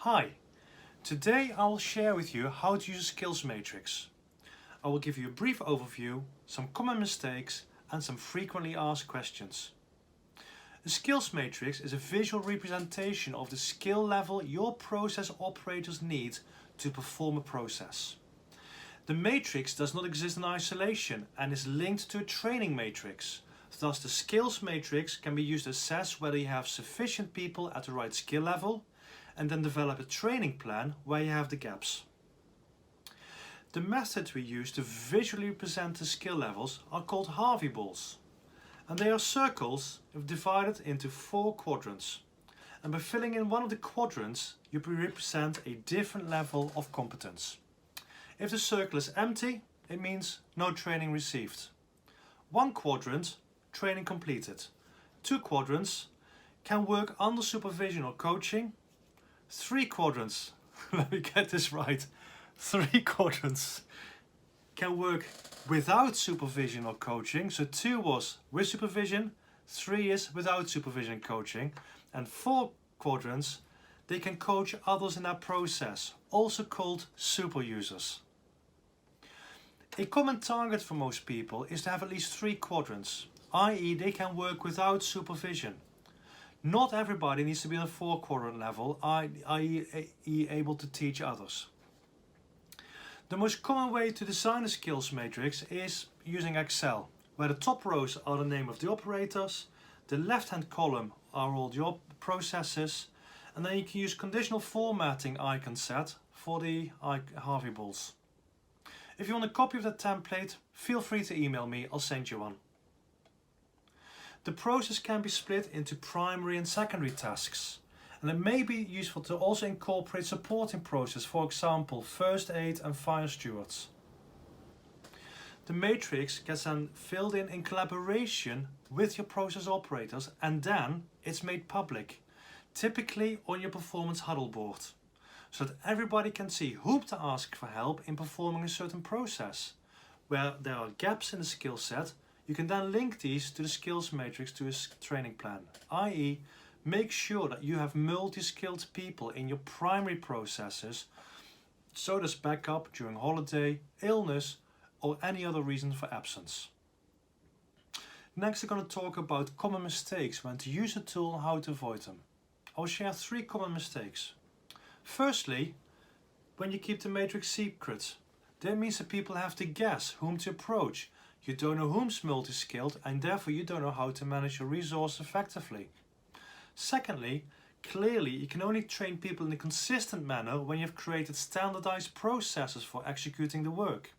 Hi, today I will share with you how to use a skills matrix. I will give you a brief overview, some common mistakes and some frequently asked questions. A skills matrix is a visual representation of the skill level your process operators need to perform a process. The matrix does not exist in isolation and is linked to a training matrix. Thus, the skills matrix can be used to assess whether you have sufficient people at the right skill level and then develop a training plan where you have the gaps. The methods we use to visually represent the skill levels are called Harvey Balls, and they are circles divided into 4 quadrants. And by filling in one of the quadrants, you represent a different level of competence. If the circle is empty, it means no training received. 1 quadrant, training completed. 2 quadrants, can work under supervision or coaching. 3 quadrants, let me get this right, 3 quadrants can work without supervision or coaching. So 2 was with supervision, 3 is without supervision and coaching, and 4 quadrants, they can coach others in that process, also called super users. A common target for most people is to have at least 3 quadrants, i.e. they can work without supervision. Not everybody needs to be on a 4 quadrant level, i.e. able to teach others. The most common way to design a skills matrix is using Excel, where the top rows are the name of the operators, the left-hand column are all the processes, and then you can use conditional formatting icon set for the Harvey Balls. If you want a copy of that template, feel free to email me, I'll send you one. The process can be split into primary and secondary tasks, and it may be useful to also incorporate supporting process, for example first aid and fire stewards. The matrix gets then filled in collaboration with your process operators, and then it's made public, typically on your performance huddle board, so that everybody can see whom to ask for help in performing a certain process. Where there are gaps in the skill set, you can then link these to the skills matrix to a training plan, i.e. make sure that you have multi-skilled people in your primary processes, so there's backup during holiday, illness or any other reason for absence. Next, I'm going to talk about common mistakes when to use a tool and how to avoid them. I'll share 3 common mistakes. Firstly, when you keep the matrix secret, that means that people have to guess whom to approach. You don't know whom's multi-skilled and therefore you don't know how to manage your resources effectively. Secondly, clearly you can only train people in a consistent manner when you have created standardized processes for executing the work.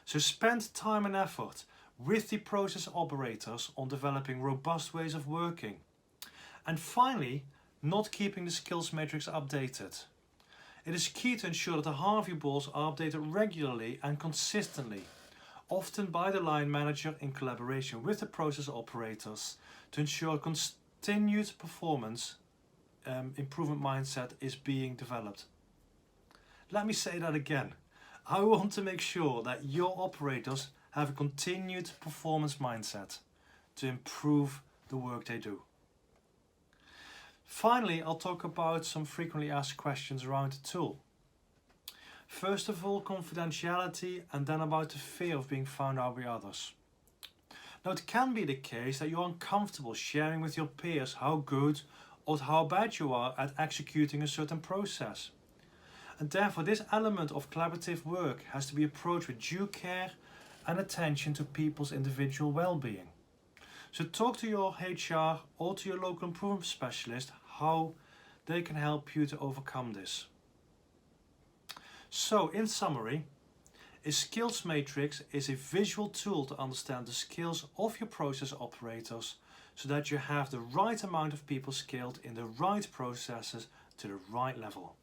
So spend time and effort with the process operators on developing robust ways of working. And finally, not keeping the skills matrix updated. It is key to ensure that the Harvey Balls are updated regularly and consistently, often by the line manager in collaboration with the process operators, to ensure continued performance improvement mindset is being developed. Let me say that again. I want to make sure that your operators have a continued performance mindset to improve the work they do. Finally, I'll talk about some frequently asked questions around the tool. First of all, confidentiality, and then about the fear of being found out by others. Now, it can be the case that you're uncomfortable sharing with your peers how good or how bad you are at executing a certain process. And therefore, this element of collaborative work has to be approached with due care and attention to people's individual well-being. So talk to your HR or to your local improvement specialist how they can help you to overcome this. So, in summary, a skills matrix is a visual tool to understand the skills of your process operators so that you have the right amount of people skilled in the right processes to the right level.